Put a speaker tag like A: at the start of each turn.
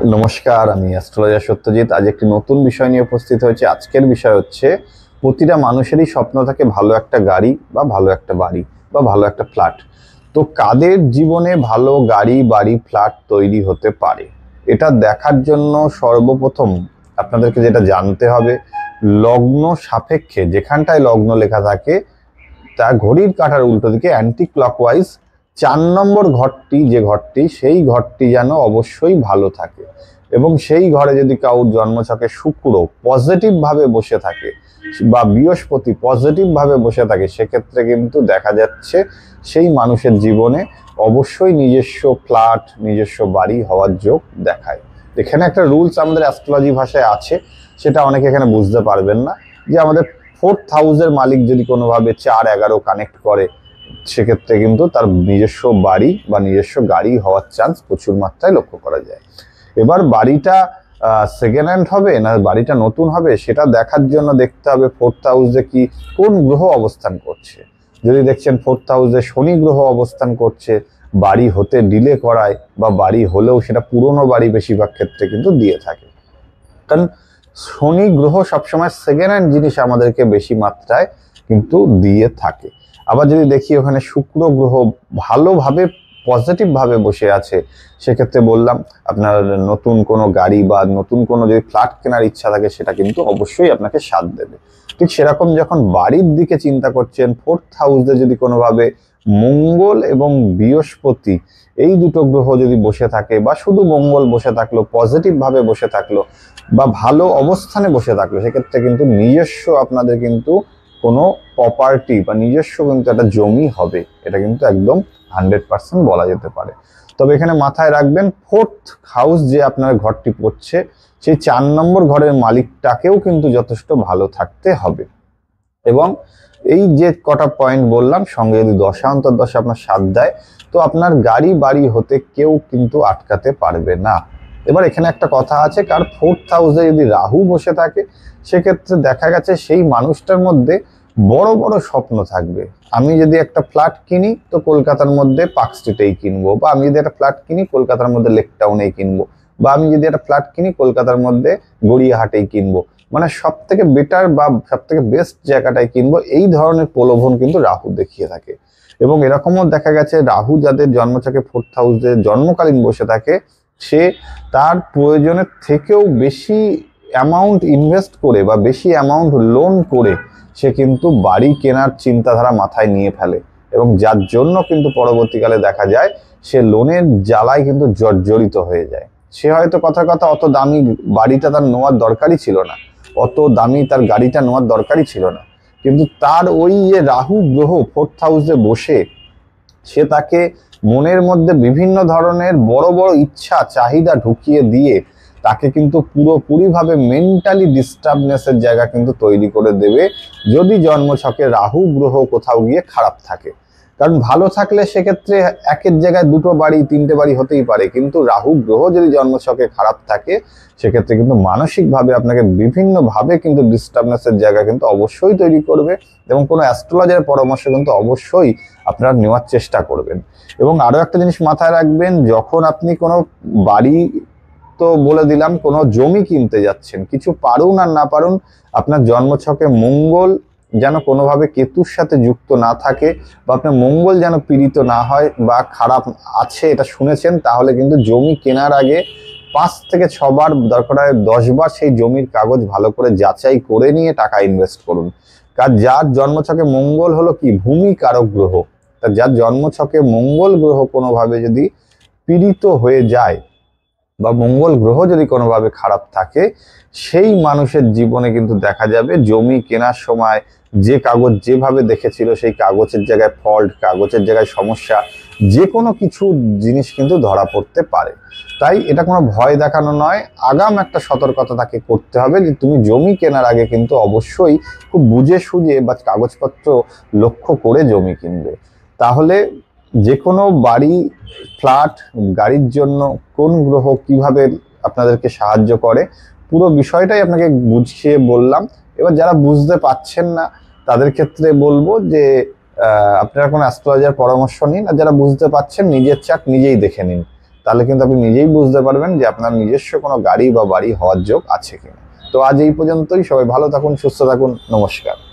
A: নমস্কার, আমি অ্যাস্ট্রোলজার সত্যজিৎ। আজ একটি নতুন বিষয় নিয়ে উপস্থিত হয়েছে। আজকের বিষয় হচ্ছে প্রতিটা মানুষেরই স্বপ্ন থাকে ভালো একটা গাড়ি বা ভালো একটা বাড়ি বা ভালো একটা ফ্ল্যাট। তো কাদের জীবনে ভালো গাড়ি, বাড়ি, ফ্ল্যাট তৈরি হতে পারে, এটা দেখার জন্য সর্বপ্রথম আপনাদেরকে যেটা জানতে হবে, লগ্ন সাপেক্ষে যেখানটায় লগ্ন লেখা থাকে তা ঘড়ির কাঁটার উল্টো দিকে অ্যান্টি ক্লকওয়াইজ 4 নম্বর ঘরটি, যে ঘরটি, সেই ঘরটি যেন অবশ্যই ভালো থাকে। এবং সেই ঘরে যদি কারোর জন্মছকে শুক্র পজিটিভ ভাবে বসে থাকে বা বৃহস্পতি পজিটিভ ভাবে বসে থাকে, সেক্ষেত্রে কিন্তু দেখা যাচ্ছে সেই মানুষের জীবনে অবশ্যই নিজস্ব ফ্ল্যাট, নিজস্ব বাড়ি হওয়ার যোগ দেখায়। এখানে একটা রুলস আমাদের অ্যাস্ট্রোলজি ভাষায় আছে, সেটা অনেকে এখানে বুঝতে পারবেন না, যে আমাদের 4th হাউসের মালিক যদি কোনোভাবে 4-11 কানেক্ট করে, সেক্ষেত্রে কিন্তু তার নিজস্ব বাড়ি বা নিজস্ব গাড়ি হওয়ার চান্স প্রচুর মাত্রায় লক্ষ্য করা যায়। এবার বাড়িটা সেকেন্ড হ্যান্ড হবে না বাড়িটা নতুন হবে, সেটা দেখার জন্য দেখতে হবে 4th হাউসে কি কোন গ্রহ অবস্থান করছে। যদি দেখছেন 4th হাউসে শনি গ্রহ অবস্থান করছে, বাড়ি হতে ডিলে করায়, বা বাড়ি হলেও সেটা পুরনো বাড়ি বেশিরভাগ ক্ষেত্রে কিন্তু দিয়ে থাকে। কারণ শনি গ্রহ সবসময় সেকেন্ড হ্যান্ড জিনিস আমাদেরকে বেশি মাত্রায় কিন্তু দিয়ে থাকে। আবার যদি দেখি ওখানে শুক্র গ্রহ ভালোভাবে পজিটিভ ভাবে বসে আছে, সেক্ষেত্রে বললাম আপনার নতুন কোনো গাড়ি বা নতুন কোনো যদি ফ্ল্যাট কেনার ইচ্ছা থাকে, সেটা কিন্তু অবশ্যই আপনাকে সাথ দেবে। ঠিক সেরকম যখন বাড়ির দিকে চিন্তা করছেন, 4th হাউসে যদি কোনোভাবে মঙ্গল এবং বৃহস্পতি এই দুটো গ্রহ যদি বসে থাকে, বা শুধু মঙ্গল বসে থাকলো, পজিটিভ ভাবে বসে থাকলো, বা ভালো অবস্থানে বসে থাকলো, সেক্ষেত্রে কিন্তু নিজস্ব আপনাদের কিন্তু কোনো প্রপার্টি বা নিজস্ব কিন্তু একটা জমি হবে, এটা কিন্তু একদম 100% বলা যেতে পারে। তবে এখানে মাথায় রাখবেন 4th হাউস যে আপনার ঘরটি পড়ছে, সেই 4 নম্বর ঘরের মালিকটাকেও কিন্তু যথেষ্ট ভালো থাকতে হবে। এবং এই যে কটা পয়েন্ট বললাম, সঙ্গে যদি দশা অন্তর্দশা আপনার সাথ দেয়, তো আপনার গাড়ি বাড়ি হতে কেউ কিন্তু আটকাতে পারবে না। এবার এখানে একটা কথা আছে, কার 4th হাউসে যদি রাহু বসে থাকে, সেক্ষেত্রে দেখা গেছে সেই মানুষটার মধ্যে বড় বড় স্বপ্ন থাকবে। আমি যদি একটা ফ্ল্যাট কিনি, তো কলকাতার মধ্যে পার্ক স্ট্রিটেই কিনবো, বা আমি যদি একটা ফ্ল্যাট কিনি কলকাতার মধ্যে লেক টাউনেই কিনবো, বা আমি যদি একটা ফ্ল্যাট কিনি কলকাতার মধ্যে গড়িয়াহাটেই কিনবো, মানে সব থেকে বেটার বা সব থেকে বেস্ট জায়গাটায় কিনবো, এই ধরনের প্রলোভন কিন্তু রাহু দেখিয়ে থাকে। এবং এরকমও দেখা গেছে রাহু যাদের জন্মছকে 4th হাউসে জন্মকালীন বসে থাকে, সে তার প্রয়োজনের থেকেও বেশি অ্যামাউন্ট ইনভেস্ট করে বা বেশি অ্যামাউন্ট লোন করে সে কিন্তু বাড়ি কেনার চিন্তাধারা মাথায় নিয়ে ফেলে, এবং যার জন্য কিন্তু পরবর্তীকালে দেখা যায় সে লোনের জ্বালায় কিন্তু জর্জরিত হয়ে যায়। সে হয়তো কথার কথা অত দামি বাড়িটা তার নেওয়ার দরকারই ছিল না, অত দামি তার গাড়িটা নেওয়ার দরকারই ছিল না, কিন্তু তার ওই যে রাহু গ্রহ 4th হাউসে বসে, সে তাকে মনের মধ্যে বিভিন্ন ধরনের বড় বড় ইচ্ছা চাহিদা ঢুকিয়ে দিয়ে তাকে কিন্তু পুরোপুরিভাবে মেন্টালি ডিস্টার্বনেসের জায়গা কিন্তু তৈরি করে দেবে, যদি জন্মছকে রাহু গ্রহ কোথাও গিয়ে খারাপ থাকে। কারণ ভালো থাকলে সেক্ষেত্রে একের জায়গায় 2টো বাড়ি 3টে বাড়ি হতেই পারে, কিন্তু রাহু গ্রহ যদি জন্মছকে খারাপ থাকে, সেক্ষেত্রে কিন্তু মানসিকভাবে আপনাকে বিভিন্নভাবে কিন্তু ডিস্টার্বনেসের জায়গা কিন্তু অবশ্যই তৈরি করবে। এবং কোনো অ্যাস্ট্রোলজারের পরামর্শ কিন্তু অবশ্যই আপনারা নেওয়ার চেষ্টা করবেন। এবং আরো একটা জিনিস মাথায় রাখবেন, যখন আপনি কোনো বাড়ি, তো বলে দিলাম, কোনো জমি কিনতে যাচ্ছেন, কিছু পারুন আর না পারুন, আপনার জন্মছকে মঙ্গল যেন কোনোভাবে কেতুর সাথে যুক্ত না থাকে, বা আপনার মঙ্গল যেন পীড়িত না হয় বা খারাপ আছে এটা শুনেছেন, তাহলে কিন্তু জমি কেনার আগে 5 থেকে 6 বার, দরকার হয় 10 বার সেই জমির কাগজ ভালো করে যাচাই করে নিয়ে টাকা ইনভেস্ট করুন। কারণ যার জন্মছকে মঙ্গল হলো কি ভূমি কারক গ্রহ, তা যার জন্মছকে মঙ্গল গ্রহ কোনোভাবে যদি পীড়িত হয়ে যায়, বা মঙ্গল গ্রহ যদি কোনোভাবে খারাপ থাকে, সেই মানুষের জীবনে কিন্তু দেখা যাবে জমি কেনার সময় যে কাগজ যেভাবে দেখেছিল, সেই কাগজের জায়গায় ফল্ট, কাগজের জায়গায় সমস্যা, যে কোনো কিছু জিনিস কিন্তু ধরা পড়তে পারে। তাই এটা কোনো ভয় দেখানো নয়, আগাম একটা সতর্কতা তাকে করতে হবে, যে তুমি জমি কেনার আগে কিন্তু অবশ্যই খুব বুঝে সুঝে বা কাগজপত্র লক্ষ্য করে জমি কিনবে। তাহলে যে কোনো বাড়ি, ফ্ল্যাট, গাড়ির জন্য কোন গ্রহ কিভাবে আপনাদেরকে সাহায্য করে, পুরো বিষয়টাই আপনাকে বুঝিয়ে বললাম। এবার যারা বুঝতে পারছেন না, তাদের ক্ষেত্রে বলবো যে আপনারা কোনো অ্যাস্ট্রোলজার পরামর্শ নিন, আর যারা বুঝতে পারছেন নিজের চার্ট নিজেই দেখে নিন। তাহলে কিন্তু আপনি নিজেই বুঝতে পারবেন যে আপনার নিজস্ব কোনো গাড়ি বা বাড়ি হওয়ার যোগ আছে কিনা। তো আজ এই পর্যন্তই। সবাই ভালো থাকুন, সুস্থ থাকুন, নমস্কার।